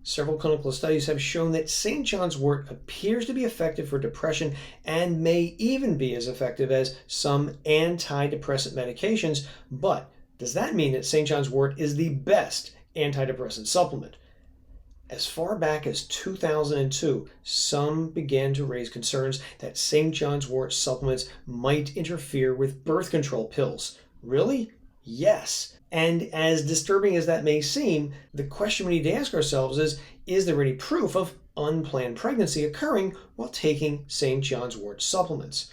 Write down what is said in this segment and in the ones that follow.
Several clinical studies have shown that St. John's wort appears to be effective for depression and may even be as effective as some antidepressant medications. But does that mean that St. John's wort is the best antidepressant supplement? As far back as 2002, some began to raise concerns that St. John's wort supplements might interfere with birth control pills. Really? Yes. And as disturbing as that may seem, the question we need to ask ourselves is there any proof of unplanned pregnancy occurring while taking St. John's wort supplements?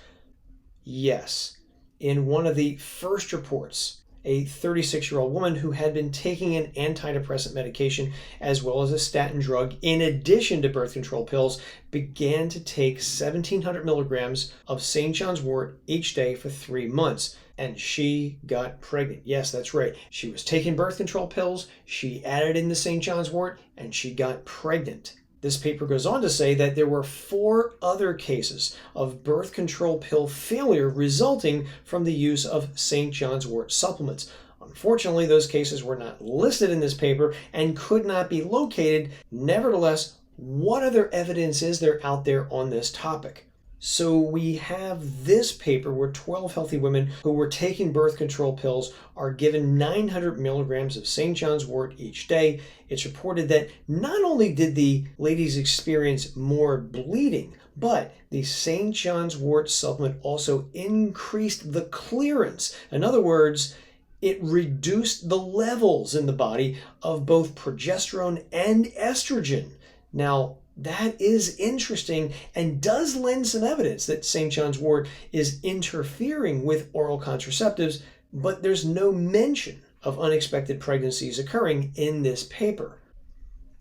Yes. In one of the first reports, a 36-year-old woman who had been taking an antidepressant medication as well as a statin drug in addition to birth control pills began to take 1,700 milligrams of St. John's wort each day for 3 months. And she got pregnant. Yes, that's right. She was taking birth control pills, she added in the St. John's wort, and she got pregnant. This paper goes on to say that there were 4 other cases of birth control pill failure resulting from the use of St. John's wort supplements. Unfortunately, those cases were not listed in this paper and could not be located. Nevertheless, what other evidence is there out there on this topic? So we have this paper where 12 healthy women who were taking birth control pills are given 900 milligrams of St. John's wort each day. It's reported that not only did the ladies experience more bleeding, but the St. John's wort supplement also increased the clearance. In other words, it reduced the levels in the body of both progesterone and estrogen. Now, that is interesting and does lend some evidence that St. John's wort is interfering with oral contraceptives, but there's no mention of unexpected pregnancies occurring in this paper.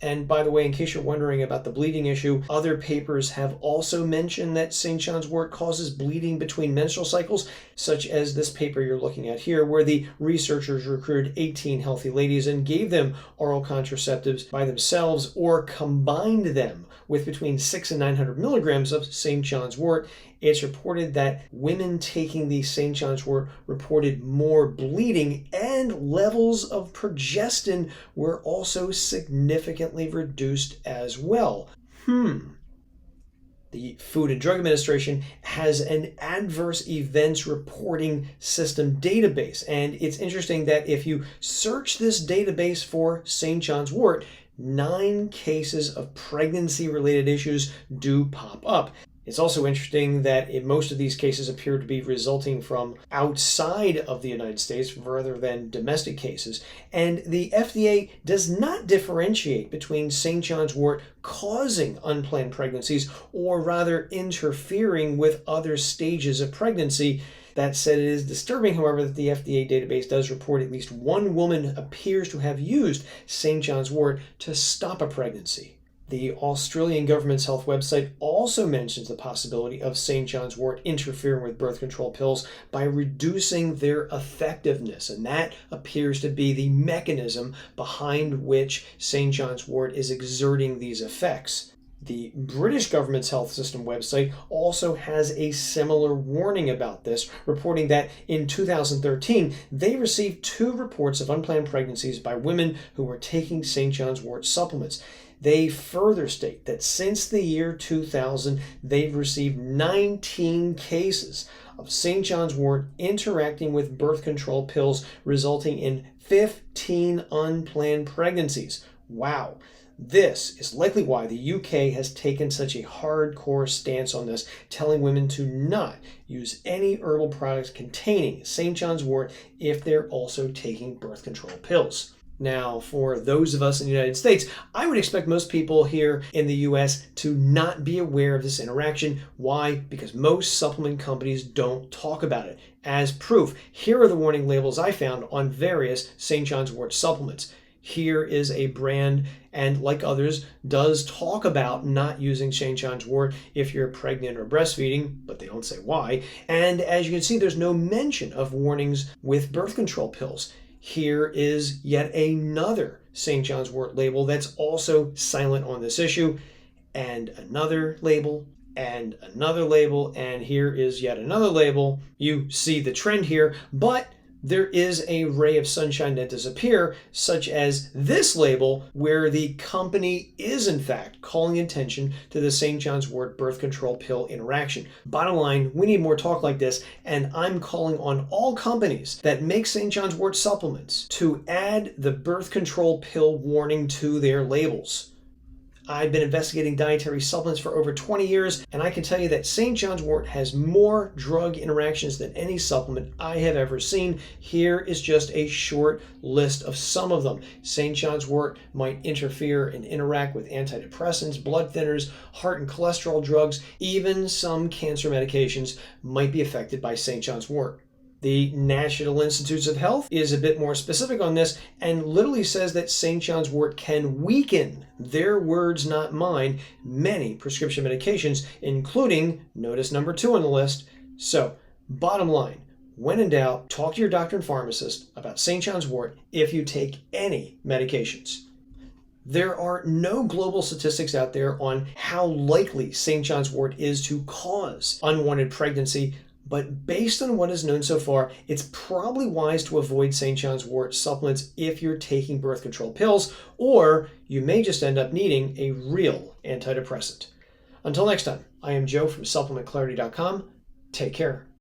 And by the way, in case you're wondering about the bleeding issue, other papers have also mentioned that St. John's wort causes bleeding between menstrual cycles, such as this paper you're looking at here, where the researchers recruited 18 healthy ladies and gave them oral contraceptives by themselves or combined them with between 600 and 900 milligrams of St. John's wort. It's reported that women taking the St. John's wort reported more bleeding and levels of progestin were also significantly reduced as well. The Food and Drug Administration has an adverse events reporting system database, and it's interesting that if you search this database for St. John's wort, 9 cases of pregnancy-related issues do pop up. It's also interesting that most of these cases appear to be resulting from outside of the United States rather than domestic cases. And the FDA does not differentiate between St. John's wort causing unplanned pregnancies or rather interfering with other stages of pregnancy. That said, it is disturbing, however, that the FDA database does report at least 1 woman appears to have used St. John's wort to stop a pregnancy. The Australian government's health website also mentions the possibility of St. John's wort interfering with birth control pills by reducing their effectiveness, and that appears to be the mechanism behind which St. John's wort is exerting these effects. The British government's health system website also has a similar warning about this, reporting that in 2013, they received 2 reports of unplanned pregnancies by women who were taking St. John's wort supplements. They further state that since the year 2000, they've received 19 cases of St. John's wort interacting with birth control pills, resulting in 15 unplanned pregnancies. Wow. This is likely why the UK has taken such a hardcore stance on this, telling women to not use any herbal products containing St. John's wort if they're also taking birth control pills. Now, for those of us in the United States, I would expect most people here in the US to not be aware of this interaction. Why? Because most supplement companies don't talk about it. As proof, here are the warning labels I found on various St. John's wort supplements. Here is a brand, and like others, does talk about not using St. John's wort if you're pregnant or breastfeeding, but they don't say why. And as you can see, there's no mention of warnings with birth control pills. Here is yet another St. John's wort label that's also silent on this issue, and another label, and another label, and here is yet another label. You see the trend here, but there is a ray of sunshine that does appear, such as this label, where the company is in fact calling attention to the St. John's Wort birth control pill interaction. Bottom line, we need more talk like this, and I'm calling on all companies that make St. John's Wort supplements to add the birth control pill warning to their labels. I've been investigating dietary supplements for over 20 years, and I can tell you that St. John's Wort has more drug interactions than any supplement I have ever seen. Here is just a short list of some of them. St. John's Wort might interfere and interact with antidepressants, blood thinners, heart and cholesterol drugs. Even some cancer medications might be affected by St. John's Wort. The National Institutes of Health is a bit more specific on this and literally says that St. John's Wort can weaken, their words not mine, many prescription medications, including, notice number 2 on the list. So, bottom line, when in doubt, talk to your doctor and pharmacist about St. John's Wort if you take any medications. There are no global statistics out there on how likely St. John's Wort is to cause unwanted pregnancy, but based on what is known so far, it's probably wise to avoid St. John's Wort supplements if you're taking birth control pills, or you may just end up needing a real antidepressant. Until next time, I am Joe from supplementclarity.com. Take care.